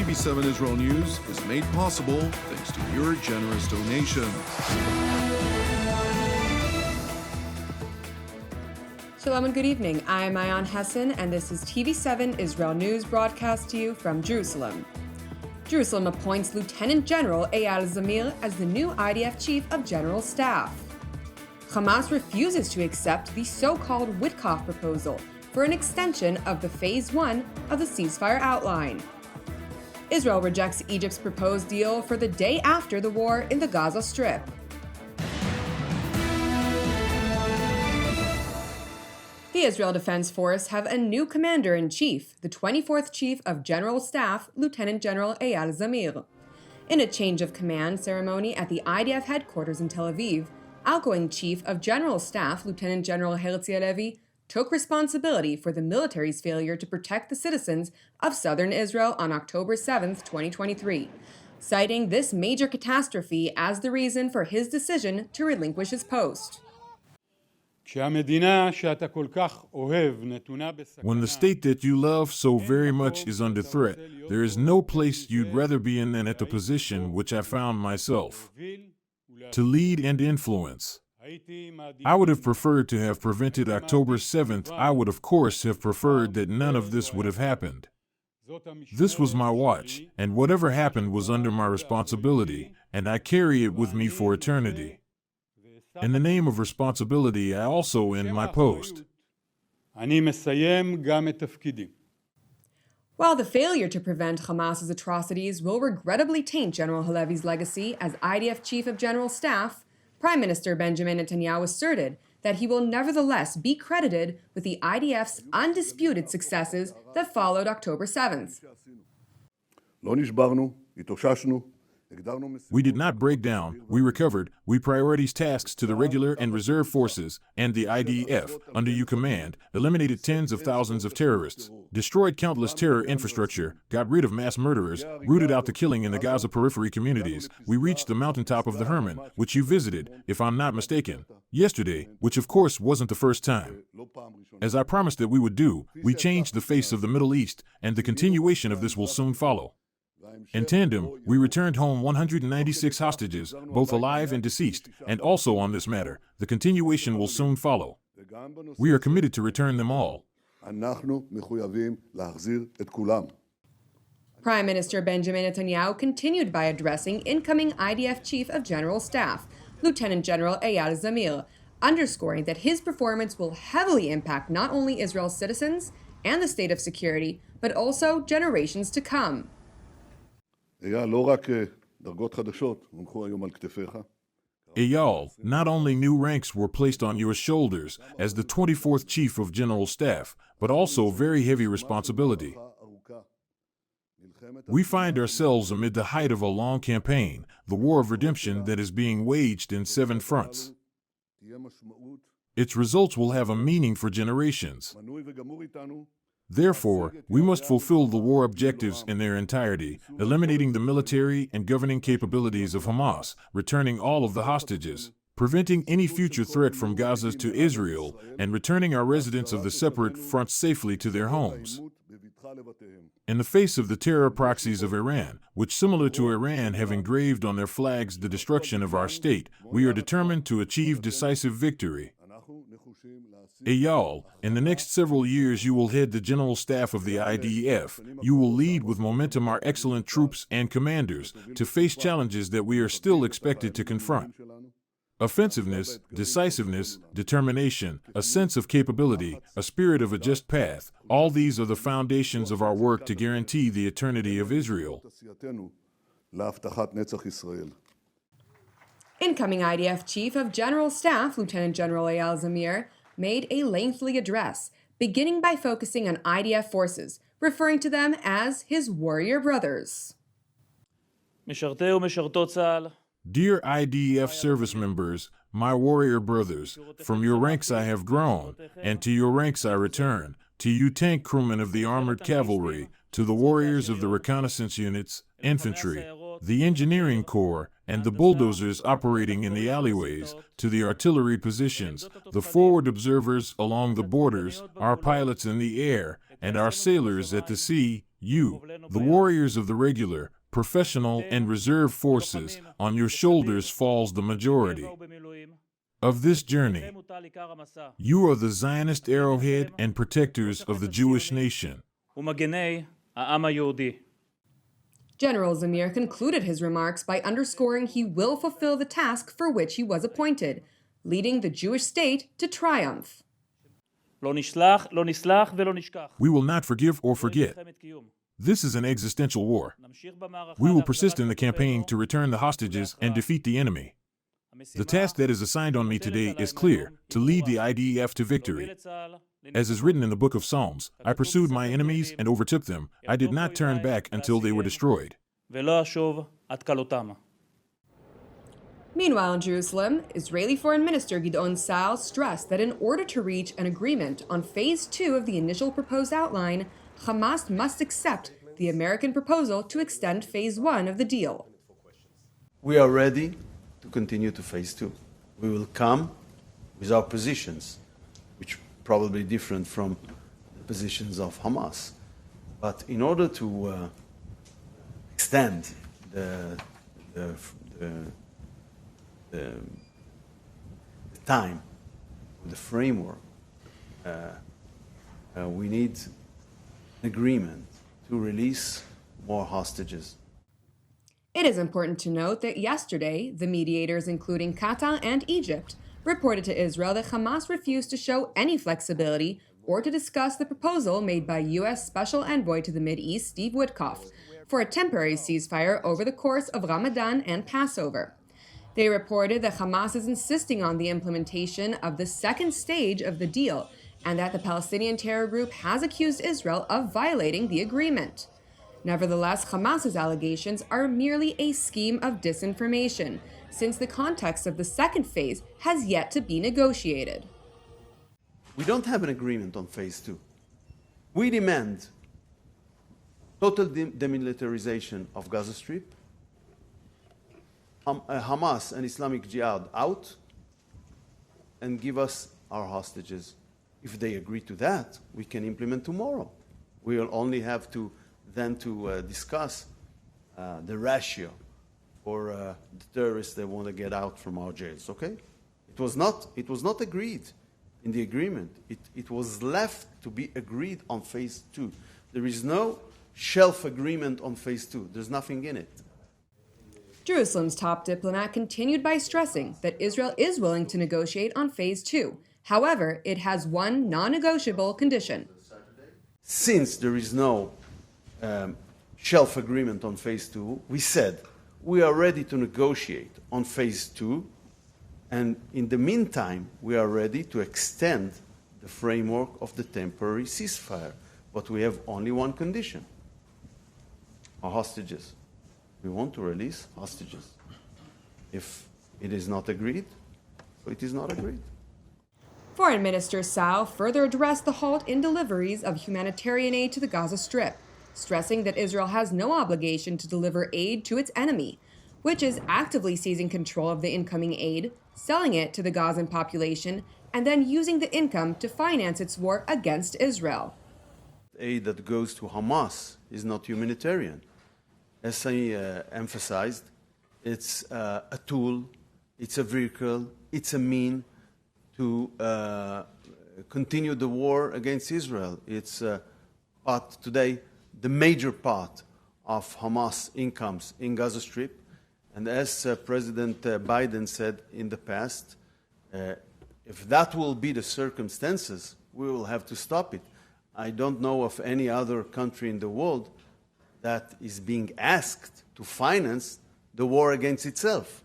TV7 Israel News is made possible thanks to your generous donations. Shalom and good evening. I'm Ayan Hassan, and this is TV7 Israel News broadcast to you from Jerusalem. Jerusalem appoints Lieutenant General Eyal Zamir as the new IDF Chief of General Staff. Hamas refuses to accept the so-called Witkoff Proposal for an extension of the Phase 1 of the ceasefire outline. Israel rejects Egypt's proposed deal for the day after the war in the Gaza Strip. The Israel Defense Force have a new commander-in-chief, the 24th Chief of General Staff, Lieutenant General Eyal Zamir. In a change of command ceremony at the IDF headquarters in Tel Aviv, outgoing Chief of General Staff, Lieutenant General Herzi Halevi, took responsibility for the military's failure to protect the citizens of southern Israel on October 7, 2023, citing this major catastrophe as the reason for his decision to relinquish his post. When the state that you love so very much is under threat, there is no place you'd rather be in than at the position which I found myself, to lead and influence. I would have preferred to have prevented October 7th. I would, of course, have preferred that none of this would have happened. This was my watch, and whatever happened was under my responsibility, and I carry it with me for eternity. In the name of responsibility, I also end my post. While the failure to prevent Hamas's atrocities will regrettably taint General Halevi's legacy as IDF Chief of General Staff, Prime Minister Benjamin Netanyahu asserted that he will nevertheless be credited with the IDF's undisputed successes that followed October 7th. We did not break down, we recovered, we prioritized tasks to the regular and reserve forces and the IDF, under your command, eliminated tens of thousands of terrorists, destroyed countless terror infrastructure, got rid of mass murderers, rooted out the killing in the Gaza periphery communities. We reached the mountaintop of the Hermon, which you visited, if I'm not mistaken, yesterday, which of course wasn't the first time. As I promised that we would do, we changed the face of the Middle East, and the continuation of this will soon follow. In tandem, we returned home 196 hostages, both alive and deceased, and also on this matter, the continuation will soon follow. We are committed to return them all. Prime Minister Benjamin Netanyahu continued by addressing incoming IDF Chief of General Staff, Lieutenant General Eyal Zamir, underscoring that his performance will heavily impact not only Israel's citizens and the state of security, but also generations to come. Eyal, not only new ranks were placed on your shoulders as the 24th Chief of General Staff, but also very heavy responsibility. We find ourselves amid the height of a long campaign, the war of redemption that is being waged in 7 fronts. Its results will have a meaning for generations. Therefore, we must fulfill the war objectives in their entirety, eliminating the military and governing capabilities of Hamas, returning all of the hostages, preventing any future threat from Gaza to Israel, and returning our residents of the separate fronts safely to their homes. In the face of the terror proxies of Iran, which, similar to Iran, have engraved on their flags the destruction of our state, we are determined to achieve decisive victory. Eyal, in the next several years you will head the General Staff of the IDF. You will lead with momentum our excellent troops and commanders to face challenges that we are still expected to confront. Offensiveness, decisiveness, determination, a sense of capability, a spirit of a just path, all these are the foundations of our work to guarantee the eternity of Israel. Incoming IDF Chief of General Staff, Lieutenant General Eyal Zamir, made a lengthy address, beginning by focusing on IDF forces, referring to them as his warrior brothers. Dear IDF service members, my warrior brothers, from your ranks I have grown, and to your ranks I return, to you tank crewmen of the armored cavalry, to the warriors of the reconnaissance units, infantry, the engineering corps, and the bulldozers operating in the alleyways, to the artillery positions, the forward observers along the borders, our pilots in the air, and our sailors at the sea, You, the warriors of the regular, professional, and reserve forces, on your shoulders falls the majority of this journey. You are the Zionist arrowhead and protectors of the Jewish nation. General Zamir concluded his remarks by underscoring he will fulfill the task for which he was appointed, leading the Jewish state to triumph. We will not forgive or forget. This is an existential war. We will persist in the campaign to return the hostages and defeat the enemy. The task that is assigned on me today is clear: to lead the IDF to victory. As is written in the book of Psalms, I pursued my enemies and overtook them. I did not turn back until they were destroyed. Meanwhile in Jerusalem, Israeli Foreign Minister Gideon Saar stressed that in order to reach an agreement on Phase 2 of the initial proposed outline, Hamas must accept the American proposal to extend Phase 1 of the deal. We are ready to continue to Phase 2. We will come with our positions, which are probably different from the positions of Hamas. But in order to extend the time, the framework, we need an agreement to release more hostages. It is important to note that yesterday, the mediators, including Qatar and Egypt, reported to Israel that Hamas refused to show any flexibility or to discuss the proposal made by U.S. Special Envoy to the Mideast, Steve Witkoff, for a temporary ceasefire over the course of Ramadan and Passover. They reported that Hamas is insisting on the implementation of the second stage of the deal, and that the Palestinian terror group has accused Israel of violating the agreement. Nevertheless, Hamas's allegations are merely a scheme of disinformation, since the context of the second phase has yet to be negotiated. We don't have an agreement on Phase 2. We demand total demilitarization of Gaza Strip, Hamas and Islamic Jihad out, and give us our hostages. If they agree to that, we can implement tomorrow. We will only have to discuss the ratio for the terrorists that want to get out from our jails. Okay? It was not agreed in the agreement. It was left to be agreed on Phase 2. There is no shelf agreement on Phase 2. There's nothing in it. Jerusalem's top diplomat continued by stressing that Israel is willing to negotiate on Phase 2. However, it has one non-negotiable condition. Since there is no shelf agreement on Phase 2, we said we are ready to negotiate on Phase 2, and in the meantime, we are ready to extend the framework of the temporary ceasefire. But we have only one condition: our hostages. We want to release hostages. If it is not agreed, so it is not agreed. Foreign Minister Saar further addressed the halt in deliveries of humanitarian aid to the Gaza Strip, stressing that Israel has no obligation to deliver aid to its enemy, which is actively seizing control of the incoming aid, selling it to the Gazan population, and then using the income to finance its war against Israel. Aid that goes to Hamas is not humanitarian. As I emphasized, it's a tool, it's a vehicle, it's a mean to continue the war against Israel. It's part today, the major part of Hamas incomes in Gaza Strip. And as President Biden said in the past, if that will be the circumstances, we will have to stop it. I don't know of any other country in the world that is being asked to finance the war against itself.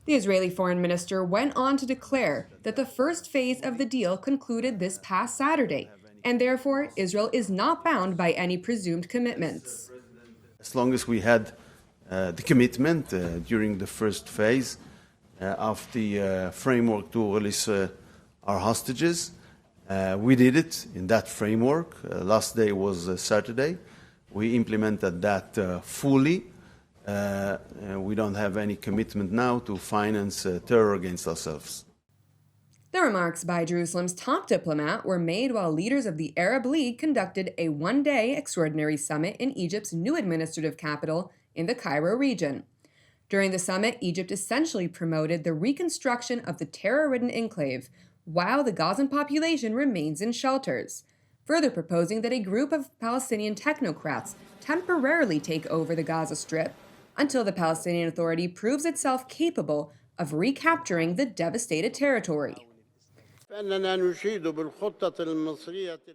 The Israeli foreign minister went on to declare that the first phase of the deal concluded this past Saturday, and therefore Israel is not bound by any presumed commitments. As long as we had the commitment during the first phase of the framework to release our hostages, we did it in that framework. Last day was Saturday. We implemented that fully. We don't have any commitment now to finance terror against ourselves. The remarks by Jerusalem's top diplomat were made while leaders of the Arab League conducted a one-day extraordinary summit in Egypt's new administrative capital in the Cairo region. During the summit, Egypt essentially promoted the reconstruction of the terror-ridden enclave, while the Gazan population remains in shelters, further proposing that a group of Palestinian technocrats temporarily take over the Gaza Strip until the Palestinian Authority proves itself capable of recapturing the devastated territory.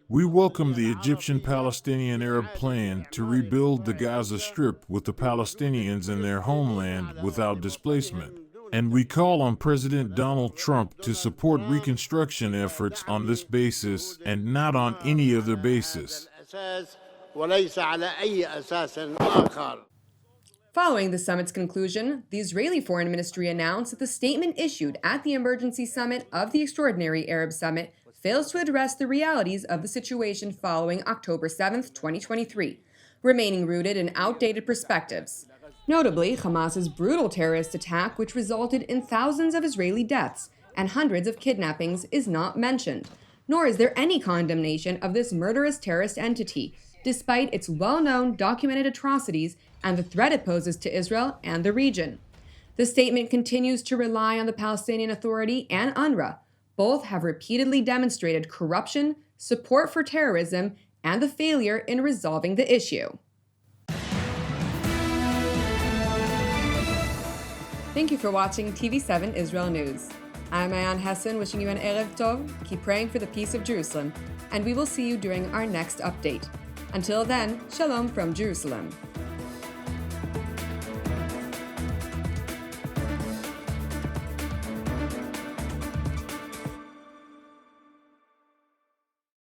We welcome the Egyptian-Palestinian-Arab plan to rebuild the Gaza Strip with the Palestinians in their homeland without displacement. And we call on President Donald Trump to support reconstruction efforts on this basis and not on any other basis. Following the summit's conclusion, the Israeli Foreign Ministry announced that the statement issued at the emergency summit of the Extraordinary Arab Summit fails to address the realities of the situation following October 7, 2023, remaining rooted in outdated perspectives. Notably, Hamas's brutal terrorist attack, which resulted in thousands of Israeli deaths and hundreds of kidnappings, is not mentioned, nor is there any condemnation of this murderous terrorist entity, despite its well-known documented atrocities and the threat it poses to Israel and the region. The statement continues to rely on the Palestinian Authority and UNRWA. Both have repeatedly demonstrated corruption, support for terrorism, and the failure in resolving the issue. Thank you for watching TV7 Israel News. I'm Eyal Hassan, wishing you an Erev Tov, keep praying for the peace of Jerusalem, and we will see you during our next update. Until then, Shalom from Jerusalem.